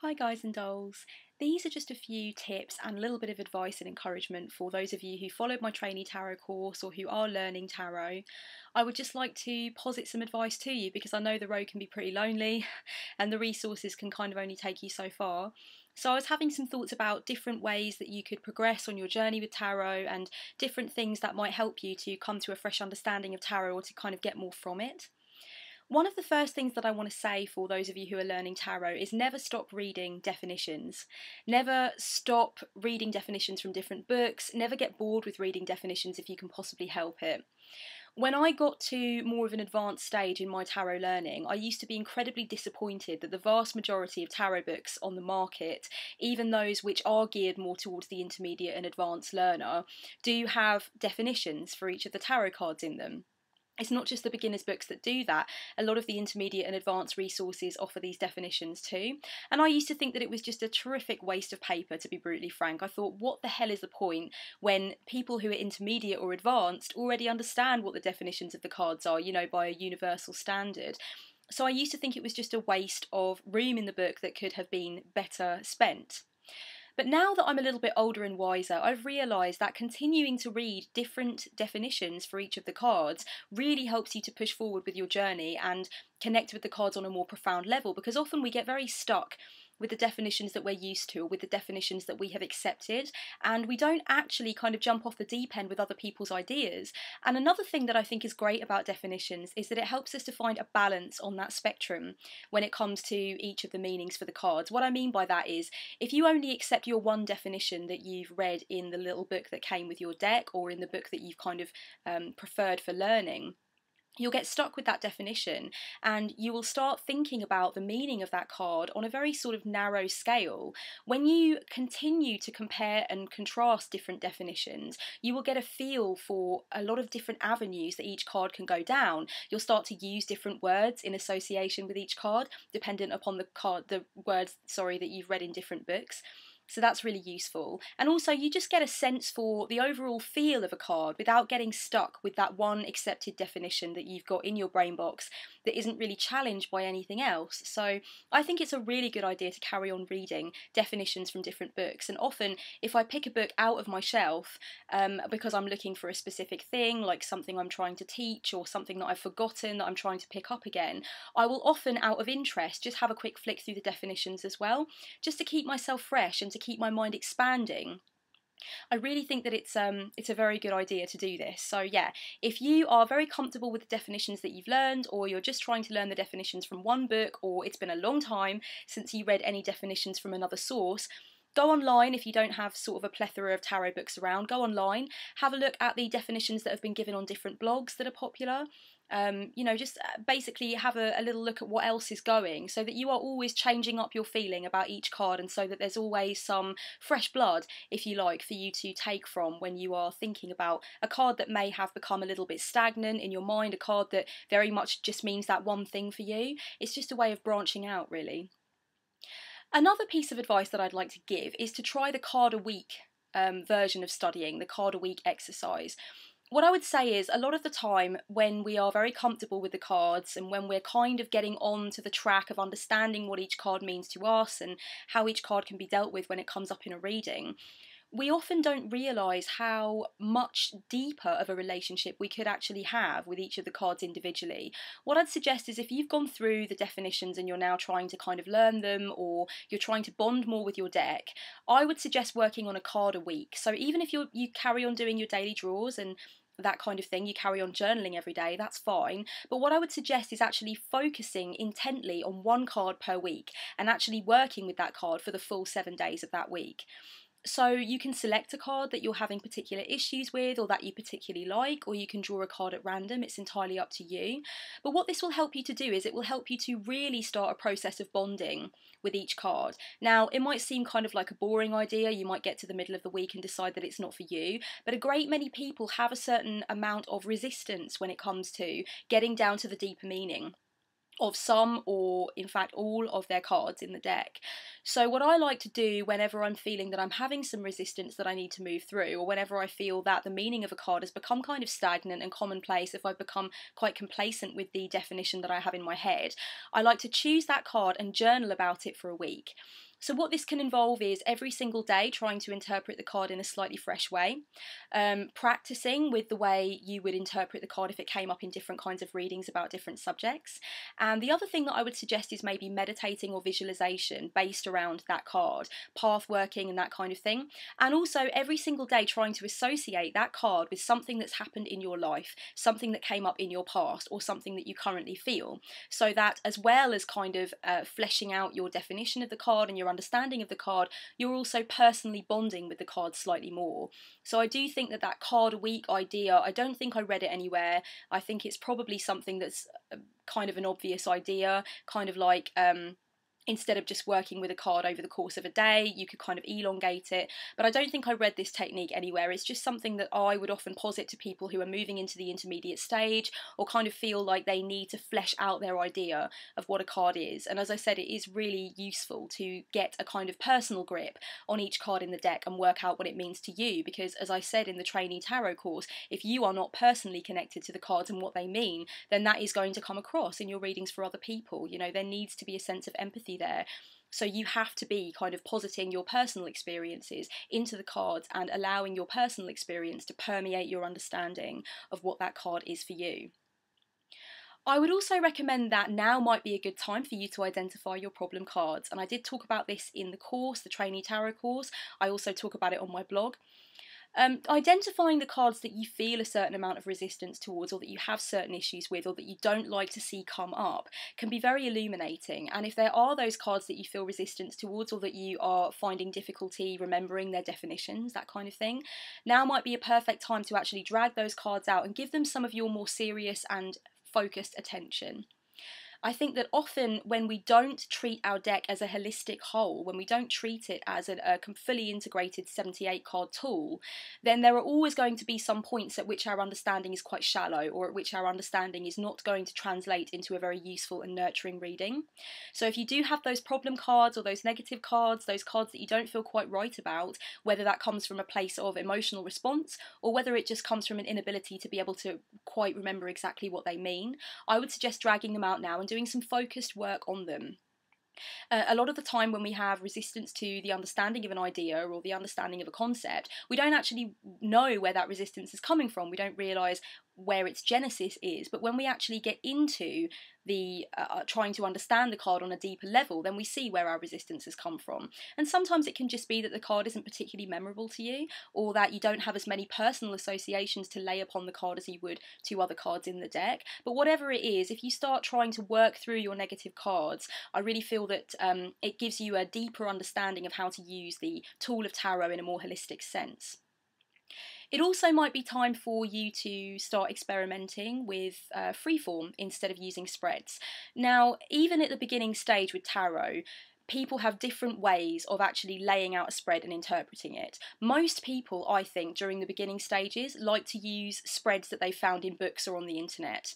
Hi guys and dolls. These are just a few tips and a little bit of advice and encouragement for those of you who followed my trainee tarot course or who are learning tarot. I would just like to posit some advice to you because I know the road can be pretty lonely and the resources can kind of only take you so far. So I was having some thoughts about different ways that you could progress on your journey with tarot and different things that might help you to come to a fresh understanding of tarot or to kind of get more from it. One of the first things that I want to say for those of you who are learning tarot is never stop reading definitions. Never stop reading definitions from different books. Never get bored with reading definitions if you can possibly help it. When I got to more of an advanced stage in my tarot learning, I used to be incredibly disappointed that the vast majority of tarot books on the market, even those which are geared more towards the intermediate and advanced learner, do have definitions for each of the tarot cards in them. It's not just the beginners books that do that. A lot of the intermediate and advanced resources offer these definitions too. And I used to think that it was just a terrific waste of paper, to be brutally frank. I thought, what the hell is the point when people who are intermediate or advanced already understand what the definitions of the cards are, by a universal standard. So I used to think it was just a waste of room in the book that could have been better spent. But now that I'm a little bit older and wiser, I've realised that continuing to read different definitions for each of the cards really helps you to push forward with your journey and connect with the cards on a more profound level, because often we get very stuck with the definitions that we're used to, or with the definitions that we have accepted, and we don't actually kind of jump off the deep end with other people's ideas. And another thing that I think is great about definitions is that it helps us to find a balance on that spectrum when it comes to each of the meanings for the cards. What I mean by that is, if you only accept your one definition that you've read in the little book that came with your deck, or in the book that you've kind of preferred for learning, you'll get stuck with that definition and you will start thinking about the meaning of that card on a very sort of narrow scale. When you continue to compare and contrast different definitions, you will get a feel for a lot of different avenues that each card can go down. You'll start to use different words in association with each card, dependent upon the words that you've read in different books. So that's really useful. And also you just get a sense for the overall feel of a card without getting stuck with that one accepted definition that you've got in your brain box that isn't really challenged by anything else. So I think it's a really good idea to carry on reading definitions from different books. And often if I pick a book out of my shelf because I'm looking for a specific thing, like something I'm trying to teach or something that I've forgotten that I'm trying to pick up again, I will often, out of interest, just have a quick flick through the definitions as well, just to keep myself fresh and to keep my mind expanding. I really think that it's a very good idea to do this. So yeah, if you are very comfortable with the definitions that you've learned, or you're just trying to learn the definitions from one book, or it's been a long time since you read any definitions from another source, go online. If you don't have sort of a plethora of tarot books around, go online, have a look at the definitions that have been given on different blogs that are popular. Just basically have a little look at what else is going, so that you are always changing up your feeling about each card, and so that there's always some fresh blood, if you like, for you to take from when you are thinking about a card that may have become a little bit stagnant in your mind, a card that very much just means that one thing for you. It's just a way of branching out, really. Another piece of advice that I'd like to give is to try the card a week version of studying, the card a week exercise. What I would say is, a lot of the time when we are very comfortable with the cards and when we're kind of getting on to the track of understanding what each card means to us and how each card can be dealt with when it comes up in a reading, we often don't realise how much deeper of a relationship we could actually have with each of the cards individually. What I'd suggest is, if you've gone through the definitions and you're now trying to kind of learn them, or you're trying to bond more with your deck, I would suggest working on a card a week. So even if you carry on doing your daily draws and that kind of thing, you carry on journaling every day, that's fine. But what I would suggest is actually focusing intently on one card per week and actually working with that card for the full 7 days of that week. So you can select a card that you're having particular issues with, or that you particularly like, or you can draw a card at random. It's entirely up to you. But what this will help you to do is, it will help you to really start a process of bonding with each card. Now, it might seem kind of like a boring idea. You might get to the middle of the week and decide that it's not for you, but a great many people have a certain amount of resistance when it comes to getting down to the deeper meaning of some, or in fact all, of their cards in the deck. So what I like to do whenever I'm feeling that I'm having some resistance that I need to move through, or whenever I feel that the meaning of a card has become kind of stagnant and commonplace, if I've become quite complacent with the definition that I have in my head, I like to choose that card and journal about it for a week. So what this can involve is every single day trying to interpret the card in a slightly fresh way, practicing with the way you would interpret the card if it came up in different kinds of readings about different subjects. And the other thing that I would suggest is maybe meditating or visualization based around that card, path working and that kind of thing. And also every single day trying to associate that card with something that's happened in your life, something that came up in your past, or something that you currently feel, so that as well as kind of fleshing out your definition of the card and your understanding of the card, you're also personally bonding with the card slightly more. So I do think that that card a week idea, I don't think I read it anywhere. I think it's probably something that's kind of an obvious idea, kind of like instead of just working with a card over the course of a day, you could kind of elongate it. But I don't think I read this technique anywhere. It's just something that I would often posit to people who are moving into the intermediate stage or kind of feel like they need to flesh out their idea of what a card is. And as I said, it is really useful to get a kind of personal grip on each card in the deck and work out what it means to you. Because as I said in the trainee tarot course, if you are not personally connected to the cards and what they mean, then that is going to come across in your readings for other people. You know, there needs to be a sense of empathy there. So you have to be kind of positing your personal experiences into the cards and allowing your personal experience to permeate your understanding of what that card is for you. I would also recommend that now might be a good time for you to identify your problem cards. And I did talk about this in the course, the trainee tarot course. I also talk about it on my blog. Identifying the cards that you feel a certain amount of resistance towards, or that you have certain issues with, or that you don't like to see come up, can be very illuminating. And if there are those cards that you feel resistance towards, or that you are finding difficulty remembering their definitions, that kind of thing, now might be a perfect time to actually drag those cards out and give them some of your more serious and focused attention. I think that often when we don't treat our deck as a holistic whole, when we don't treat it as a fully integrated 78 card tool, then there are always going to be some points at which our understanding is quite shallow, or at which our understanding is not going to translate into a very useful and nurturing reading. So if you do have those problem cards or those negative cards, those cards that you don't feel quite right about, whether that comes from a place of emotional response or whether it just comes from an inability to be able to quite remember exactly what they mean, I would suggest dragging them out now and doing some focused work on them. A lot of the time when we have resistance to the understanding of an idea or the understanding of a concept, we don't actually know where that resistance is coming from. We don't realise where its genesis is. But when we actually get into the trying to understand the card on a deeper level, then we see where our resistance has come from. And sometimes it can just be that the card isn't particularly memorable to you, or that you don't have as many personal associations to lay upon the card as you would to other cards in the deck. But whatever it is, if you start trying to work through your negative cards, I really feel that it gives you a deeper understanding of how to use the tool of tarot in a more holistic sense. It also might be time for you to start experimenting with freeform instead of using spreads. Now, even at the beginning stage with tarot, people have different ways of actually laying out a spread and interpreting it. Most people, I think, during the beginning stages like to use spreads that they found in books or on the internet.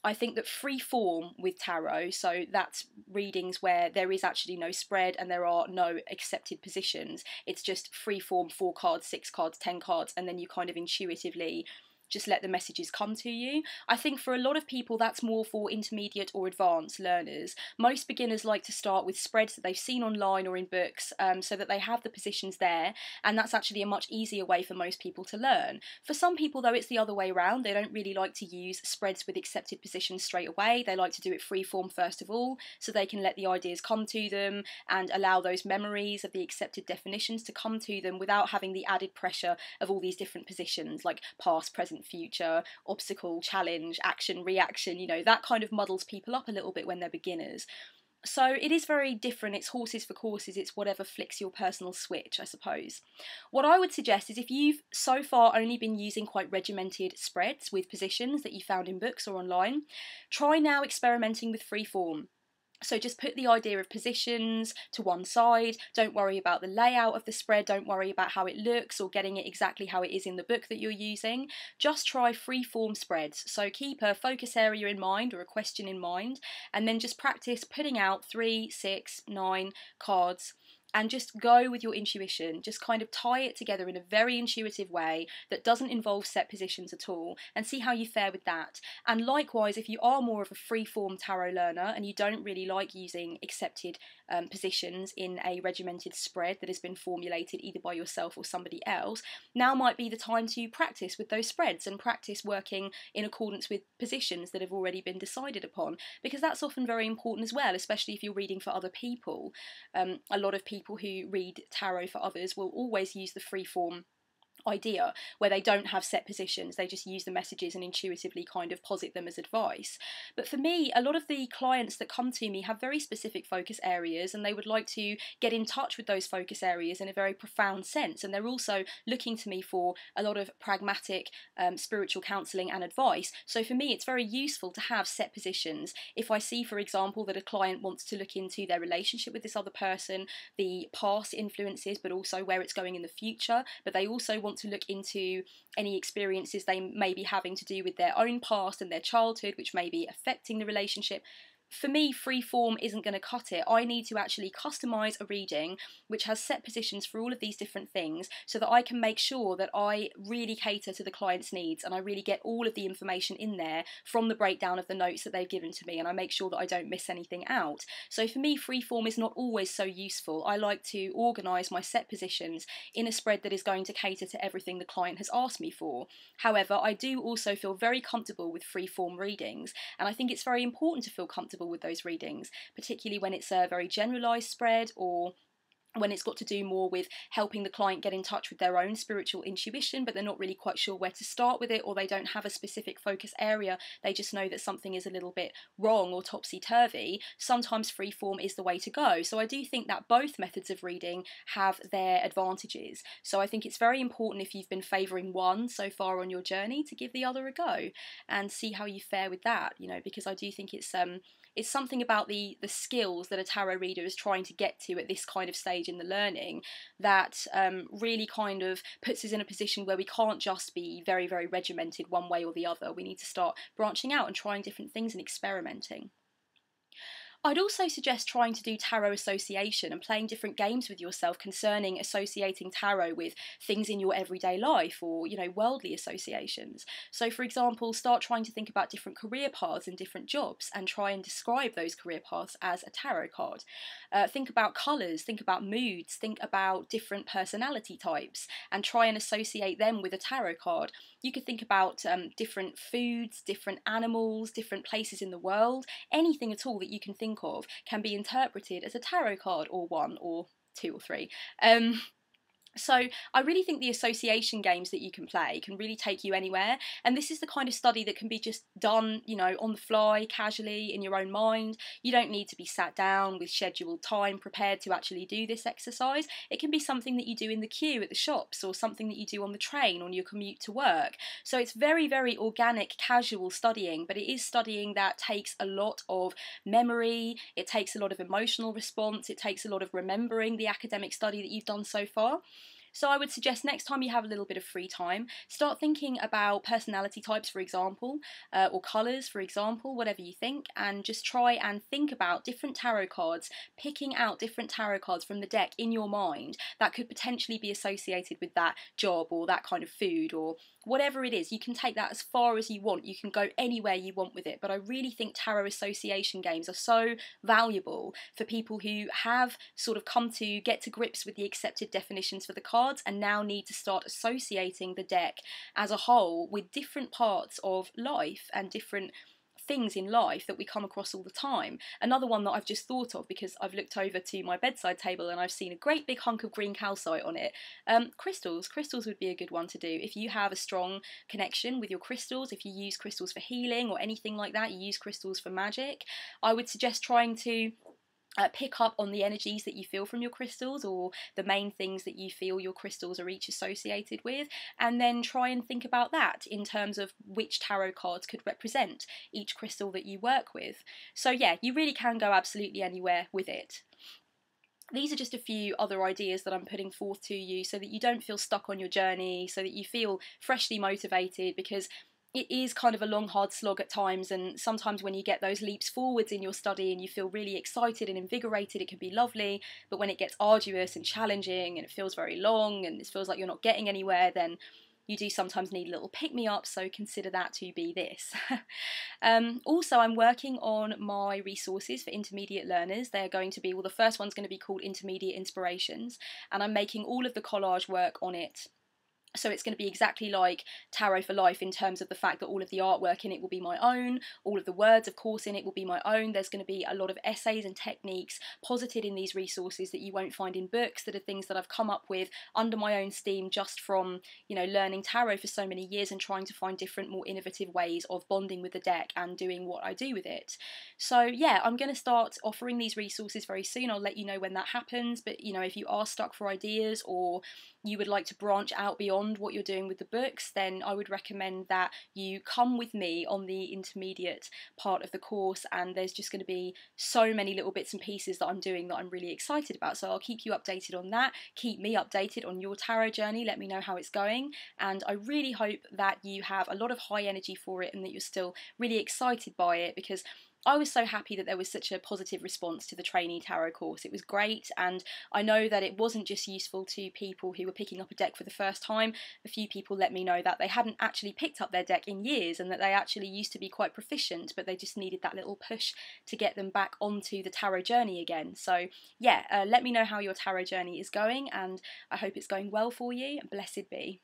I think that free form with tarot, so that's readings where there is actually no spread and there are no accepted positions. It's just free form, 4 cards, 6 cards, 10 cards, and then you kind of intuitively just let the messages come to you. I think for a lot of people that's more for intermediate or advanced learners. Most beginners like to start with spreads that they've seen online or in books, so that they have the positions there, and that's actually a much easier way for most people to learn. For some people though, it's the other way around. They don't really like to use spreads with accepted positions straight away. They like to do it freeform first of all, so they can let the ideas come to them and allow those memories of the accepted definitions to come to them without having the added pressure of all these different positions like past, present, future, obstacle, challenge, action, reaction. You know, that kind of muddles people up a little bit when they're beginners. So it is very different. It's horses for courses. It's whatever flicks your personal switch, I suppose. What I would suggest is if you've so far only been using quite regimented spreads with positions that you found in books or online, try now experimenting with freeform. So just put the idea of positions to one side, don't worry about the layout of the spread, don't worry about how it looks or getting it exactly how it is in the book that you're using. Just try free form spreads. So keep a focus area in mind or a question in mind, and then just practice putting out 3, 6, 9 cards and just go with your intuition. Just kind of tie it together in a very intuitive way that doesn't involve set positions at all, and see how you fare with that. And likewise, if you are more of a free-form tarot learner and you don't really like using accepted positions in a regimented spread that has been formulated either by yourself or somebody else, now might be the time to practice with those spreads and practice working in accordance with positions that have already been decided upon, because that's often very important as well, especially if you're reading for other people. A lot of people who read tarot for others will always use the free-form idea where they don't have set positions, they just use the messages and intuitively kind of posit them as advice. But for me, a lot of the clients that come to me have very specific focus areas, and they would like to get in touch with those focus areas in a very profound sense, and they're also looking to me for a lot of pragmatic spiritual counselling and advice. So for me, it's very useful to have set positions. If I see, for example, that a client wants to look into their relationship with this other person, the past influences, but also where it's going in the future, but they also want to look into any experiences they may be having to do with their own past and their childhood, which may be affecting the relationship. For me, free form isn't going to cut it. I need to actually customise a reading which has set positions for all of these different things so that I can make sure that I really cater to the client's needs and I really get all of the information in there from the breakdown of the notes that they've given to me, and I make sure that I don't miss anything out. So for me, free form is not always so useful. I like to organise my set positions in a spread that is going to cater to everything the client has asked me for. However, I do also feel very comfortable with free form readings, and I think it's very important to feel comfortable with those readings, particularly when it's a very generalised spread or when it's got to do more with helping the client get in touch with their own spiritual intuition, but they're not really quite sure where to start with it, or they don't have a specific focus area, they just know that something is a little bit wrong or topsy-turvy. Sometimes freeform is the way to go. So I do think that both methods of reading have their advantages. So I think it's very important, if you've been favouring one so far on your journey, to give the other a go and see how you fare with that, you know, because I do think it's something about the skills that a tarot reader is trying to get to at this kind of stage in the learning that really kind of puts us in a position where we can't just be very, very regimented one way or the other. We need to start branching out and trying different things and experimenting. I'd also suggest trying to do tarot association and playing different games with yourself concerning associating tarot with things in your everyday life, or, you know, worldly associations. So for example, start trying to think about different career paths and different jobs and try and describe those career paths as a tarot card. Think about colours, think about moods, think about different personality types and try and associate them with a tarot card. You could think about different foods, different animals, different places in the world. Anything at all that you can think of can be interpreted as a tarot card, or one or two or three. So I really think the association games that you can play can really take you anywhere, and this is the kind of study that can be just done, you know, on the fly, casually, in your own mind. You don't need to be sat down with scheduled time prepared to actually do this exercise. It can be something that you do in the queue at the shops, or something that you do on the train on your commute to work. So it's very, very organic, casual studying, but it is studying that takes a lot of memory, it takes a lot of emotional response, it takes a lot of remembering the academic study that you've done so far. So I would suggest next time you have a little bit of free time, start thinking about personality types, for example, or colours, for example, whatever you think, and just try and think about different tarot cards, picking out different tarot cards from the deck in your mind that could potentially be associated with that job or that kind of food or whatever it is. You can take that as far as you want. You can go anywhere you want with it. But I really think tarot association games are so valuable for people who have sort of come to get to grips with the accepted definitions for the cards and now need to start associating the deck as a whole with different parts of life and different things in life that we come across all the time. Another one that I've just thought of, because I've looked over to my bedside table and I've seen a great big hunk of green calcite on it. Crystals would be a good one to do. If you have a strong connection with your crystals, if you use crystals for healing or anything like that, you use crystals for magic, I would suggest trying to pick up on the energies that you feel from your crystals, or the main things that you feel your crystals are each associated with, and then try and think about that in terms of which tarot cards could represent each crystal that you work with. So yeah, you really can go absolutely anywhere with it. These are just a few other ideas that I'm putting forth to you so that you don't feel stuck on your journey, so that you feel freshly motivated, because it is kind of a long, hard slog at times, and sometimes when you get those leaps forwards in your study and you feel really excited and invigorated, it can be lovely. But when it gets arduous and challenging and it feels very long and it feels like you're not getting anywhere, then you do sometimes need a little pick-me-up, so consider that to be this. Also, I'm working on my resources for intermediate learners. They're going to be, well, the first one's going to be called Intermediate Inspirations, and I'm making all of the collage work on it. So it's going to be exactly like Tarot for Life in terms of the fact that all of the artwork in it will be my own, all of the words, of course, in it will be my own. There's going to be a lot of essays and techniques posited in these resources that you won't find in books, that are things that I've come up with under my own steam just from, you know, learning tarot for so many years and trying to find different, more innovative ways of bonding with the deck and doing what I do with it. So yeah, I'm going to start offering these resources very soon. I'll let you know when that happens, but you know, if you are stuck for ideas or you would like to branch out beyond what you're doing with the books, then I would recommend that you come with me on the intermediate part of the course, and there's just going to be so many little bits and pieces that I'm doing that I'm really excited about. So I'll keep you updated on that, keep me updated on your tarot journey, let me know how it's going, and I really hope that you have a lot of high energy for it and that you're still really excited by it, because I was so happy that there was such a positive response to the trainee tarot course. It was great, and I know that it wasn't just useful to people who were picking up a deck for the first time. A few people let me know that they hadn't actually picked up their deck in years and that they actually used to be quite proficient, but they just needed that little push to get them back onto the tarot journey again. So yeah, let me know how your tarot journey is going, and I hope it's going well for you. Blessed be.